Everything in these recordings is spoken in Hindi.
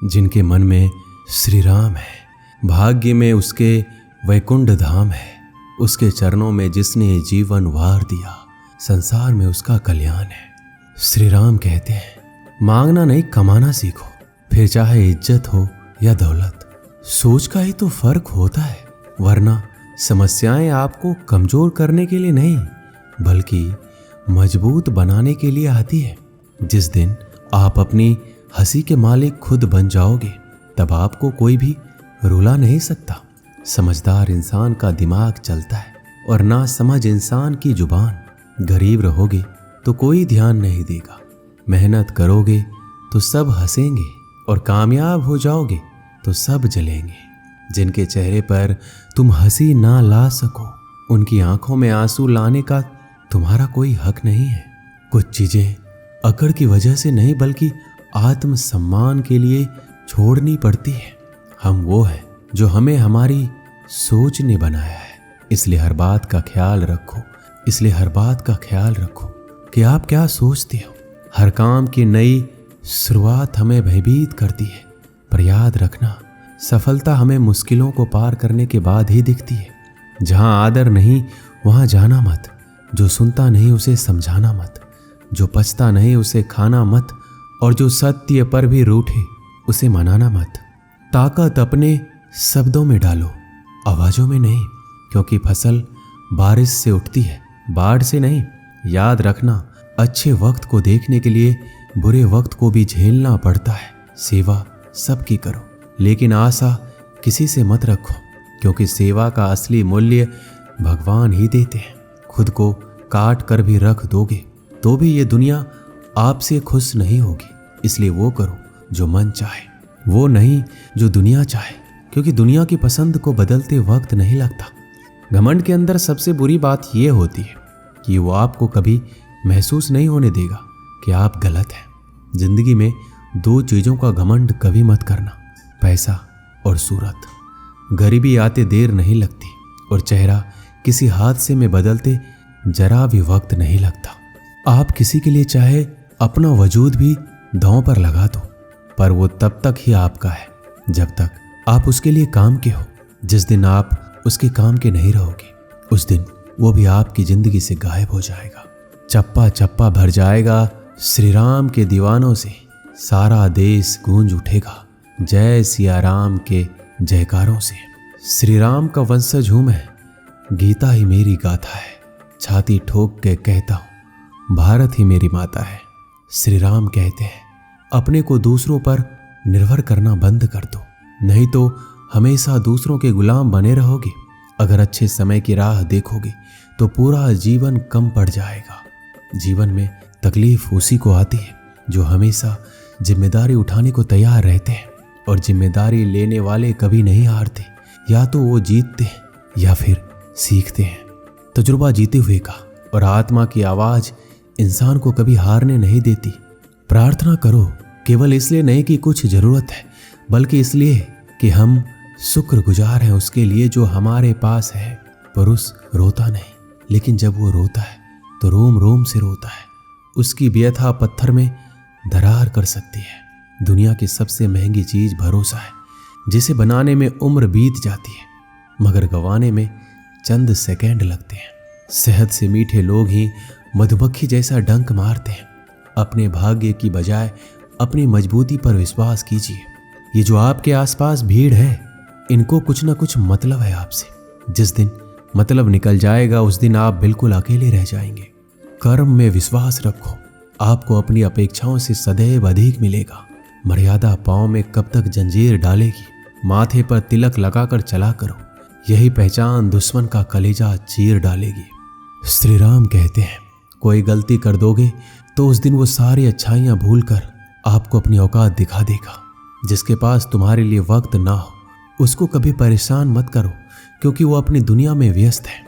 जिनके मन में श्री राम है, भाग्य में उसके वैकुंठ धाम है। उसके चरणों में जिसने जीवन वार दिया, संसार में उसका कल्याण है। श्री राम कहते हैं, मांगना नहीं कमाना सीखो, फिर चाहे इज्जत हो या दौलत। सोच का ही तो फर्क होता है, वरना समस्याएं आपको कमजोर करने के लिए नहीं बल्कि मजबूत बनाने के लिए आती है। जिस दिन आप अपनी हंसी के मालिक खुद बन जाओगे, तब आपको कोई भी रुला नहीं सकता। समझदार इंसान का दिमाग चलता है और ना समझ इंसान की जुबान। गरीब रहोगे तो कोई ध्यान नहीं देगा, मेहनत करोगे तो सब हंसेंगे और कामयाब हो जाओगे तो सब जलेंगे। जिनके चेहरे पर तुम हंसी ना ला सको, उनकी आंखों में आंसू लाने का तुम्हारा कोई हक नहीं है। कुछ चीजें अकड़ की वजह से नहीं बल्कि आत्मसम्मान के लिए छोड़नी पड़ती है। हम वो हैं जो हमें हमारी सोच ने बनाया है। इसलिए हर बात का ख्याल रखो कि आप क्या सोचते हो। हर काम की नई शुरुआत हमें भयभीत करती है, पर याद रखना, सफलता हमें मुश्किलों को पार करने के बाद ही दिखती है। जहां आदर नहीं वहां जाना मत, जो सुनता नहीं उसे समझाना मत, जो पछता नहीं उसे खाना मत, और जो सत्य पर भी रूठे उसे मनाना मत। ताकत अपने शब्दों में डालो, आवाजों में नहीं, क्योंकि फसल बारिश से उठती है, बाढ़ से नहीं। याद रखना, अच्छे वक्त को देखने के लिए बुरे वक्त को भी झेलना पड़ता है। सेवा सबकी करो, लेकिन आशा किसी से मत रखो, क्योंकि सेवा का असली मूल्य भगवान ही देते हैं। खुद को काट कर भी रख दोगे तो भी ये दुनिया आपसे खुश नहीं होगी। इसलिए वो करो जो मन चाहे, वो नहीं जो दुनिया चाहे, क्योंकि दुनिया की पसंद को बदलते वक्त नहीं लगता। घमंड के अंदर सबसे बुरी बात यह होती है कि वो आपको कभी महसूस नहीं होने देगा कि आप गलत हैं। जिंदगी में दो चीजों का घमंड कभी मत करना, पैसा और सूरत। गरीबी आते देर नहीं लगती और चेहरा किसी हादसे में बदलते जरा भी वक्त नहीं लगता। आप किसी के लिए चाहे अपना वजूद भी दांव पर लगा दो, पर वो तब तक ही आपका है जब तक आप उसके लिए काम के हो। जिस दिन आप उसके काम के नहीं रहोगे, उस दिन वो भी आपकी जिंदगी से गायब हो जाएगा। चप्पा चप्पा भर जाएगा श्री राम के दीवानों से, सारा देश गूंज उठेगा जय सिया राम के जयकारों से। श्री राम का वंशज हूं मैं, गीता ही मेरी गाथा है। छाती ठोक के कहता हूं, भारत ही मेरी माता है। श्री राम कहते हैं, अपने को दूसरों पर निर्भर करना बंद कर दो, नहीं तो हमेशा दूसरों के गुलाम बने रहोगे। अगर अच्छे समय की राह देखोगे तो पूरा जीवन कम पड़ जाएगा। जीवन में तकलीफ उसी को आती है जो हमेशा जिम्मेदारी उठाने को तैयार रहते हैं, और जिम्मेदारी लेने वाले कभी नहीं हारते। या तो वो जीतते हैं या फिर सीखते हैं। तजुर्बा जीते हुए का और आत्मा की आवाज इंसान को कभी हारने नहीं देती। प्रार्थना करो, केवल इसलिए नहीं कि कुछ जरूरत है, बल्कि इसलिए कि हम शुक्रगुजार हैं उसके लिए जो हमारे पास है। पुरुष रोता नहीं, लेकिन जब वो रोता है तो रोम रोम से रोता है। उसकी व्यथा पत्थर में दरार कर सकती है। दुनिया की सबसे महंगी चीज भरोसा है, जिसे बनाने में उम्र बीत जाती है मगर गंवाने में चंद सेकंड लगते हैं। शहद से मीठे लोग ही मधुमक्खी जैसा डंक मारते हैं। अपने भाग्य की बजाय अपनी मजबूती पर विश्वास कीजिए। ये जो आपके आसपास भीड़ है, इनको कुछ ना कुछ मतलब है आपसे। जिस दिन मतलब निकल जाएगा उस दिन आप बिल्कुल अकेले रह जाएंगे। कर्म में विश्वास रखो, आपको अपनी अपेक्षाओं से सदैव अधिक मिलेगा। मर्यादा पांव में कब तक जंजीर डालेगी, माथे पर तिलक लगाकर चला करो, यही पहचान दुश्मन का कलेजा चीर डालेगी। श्री राम कहते हैं, कोई गलती कर दोगे तो उस दिन वो सारी अच्छाइयां भूलकर आपको अपनी औकात दिखा देगा। जिसके पास तुम्हारे लिए वक्त ना हो उसको कभी परेशान मत करो, क्योंकि वो अपनी दुनिया में व्यस्त है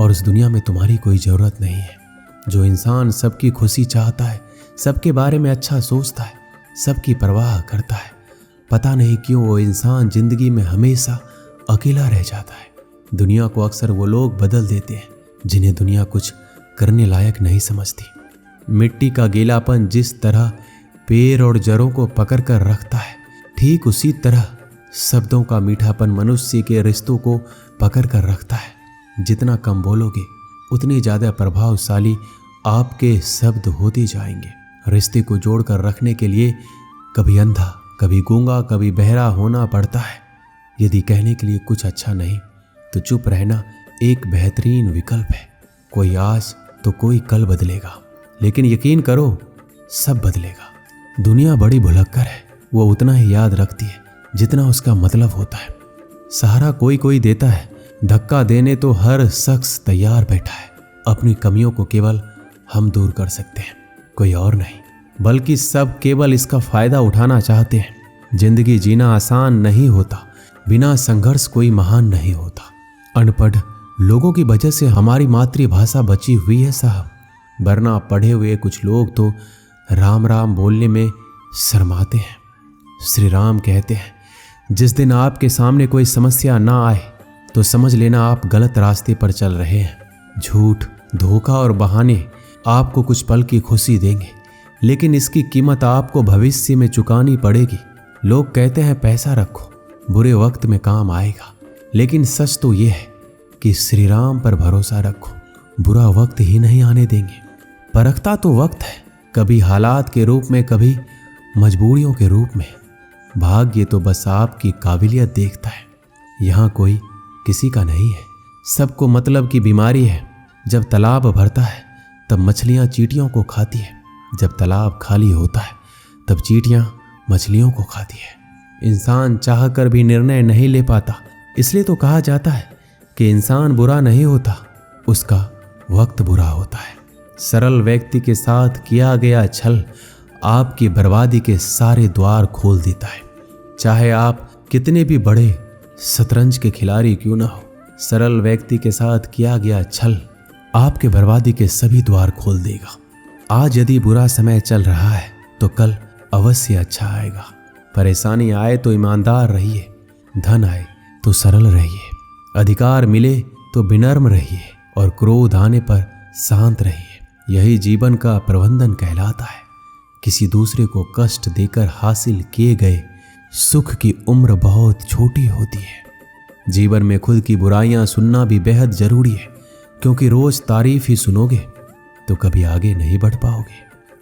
और उस दुनिया में तुम्हारी कोई जरूरत नहीं है। जो इंसान सबकी खुशी चाहता है, सबके बारे में अच्छा सोचता है, सबकी परवाह करता है, पता नहीं क्यों वो इंसान जिंदगी में हमेशा अकेला रह जाता है। दुनिया को अक्सर वो लोग बदल देते हैं जिन्हें दुनिया कुछ करने लायक नहीं समझती। मिट्टी का गीलापन जिस तरह पेड़ और जड़ों को पकड़ कर रखता है, ठीक उसी तरह शब्दों का मीठापन मनुष्य के रिश्तों को पकड़ कर रखता है। जितना कम बोलोगे उतनी ज्यादा प्रभावशाली आपके शब्द होते जाएंगे। रिश्ते को जोड़कर रखने के लिए कभी अंधा, कभी गूंगा, कभी बहरा होना पड़ता है। यदि कहने के लिए कुछ अच्छा नहीं तो चुप रहना एक बेहतरीन विकल्प है। कोई आज तो कोई कल बदलेगा, लेकिन यकीन करो सब बदलेगा। दुनिया बड़ी भुलक्कर है, वो उतना ही याद रखती है जितना उसका मतलब होता है। सहारा कोई कोई देता है, धक्का देने तो हर शख्स तैयार बैठा है। अपनी कमियों को केवल हम दूर कर सकते हैं, कोई और नहीं, बल्कि सब केवल इसका फायदा उठाना चाहते हैं। जिंदगी जीना आसान नहीं होता, बिना संघर्ष कोई महान नहीं होता। अनपढ़ लोगों की वजह से हमारी मातृभाषा बची हुई है साहब, वरना पढ़े हुए कुछ लोग तो राम राम बोलने में शर्माते हैं। श्री राम कहते हैं, जिस दिन आपके सामने कोई समस्या ना आए तो समझ लेना आप गलत रास्ते पर चल रहे हैं। झूठ, धोखा और बहाने आपको कुछ पल की खुशी देंगे, लेकिन इसकी कीमत आपको भविष्य में चुकानी पड़ेगी। लोग कहते हैं पैसा रखो, बुरे वक्त में काम आएगा, लेकिन सच तो ये है कि श्री राम पर भरोसा रखो, बुरा वक्त ही नहीं आने देंगे। परखता तो वक्त है, कभी हालात के रूप में, कभी मजबूरियों के रूप में। भाग्य तो बस आपकी काबिलियत देखता है। यहाँ कोई किसी का नहीं है, सबको मतलब की बीमारी है। जब तालाब भरता है तब मछलियाँ चींटियों को खाती है, जब तालाब खाली होता है तब चींटियाँ मछलियों को खाती है। इंसान चाहकर भी निर्णय नहीं ले पाता, इसलिए तो कहा जाता है कि इंसान बुरा नहीं होता, उसका वक्त बुरा होता है। सरल व्यक्ति के साथ किया गया छल आपकी बर्बादी के सारे द्वार खोल देता है। चाहे आप कितने भी बड़े शतरंज के खिलाड़ी क्यों ना हो, सरल व्यक्ति के साथ किया गया छल आपके बर्बादी के सभी द्वार खोल देगा। आज यदि बुरा समय चल रहा है तो कल अवश्य अच्छा आएगा। परेशानी आए तो ईमानदार रहिए, धन आए तो सरल रहिए, अधिकार मिले तो विनम्र रहिए और क्रोध आने पर शांत रहिए। यही जीवन का प्रबंधन कहलाता है। किसी दूसरे को कष्ट देकर हासिल किए गए सुख की उम्र बहुत छोटी होती है। जीवन में खुद की बुराइयां सुनना भी बेहद जरूरी है, क्योंकि रोज तारीफ ही सुनोगे तो कभी आगे नहीं बढ़ पाओगे।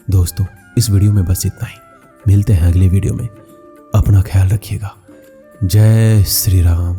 दोस्तों, इस वीडियो में बस इतना ही। मिलते हैं अगले वीडियो में। अपना ख्याल रखिएगा। जय श्री राम।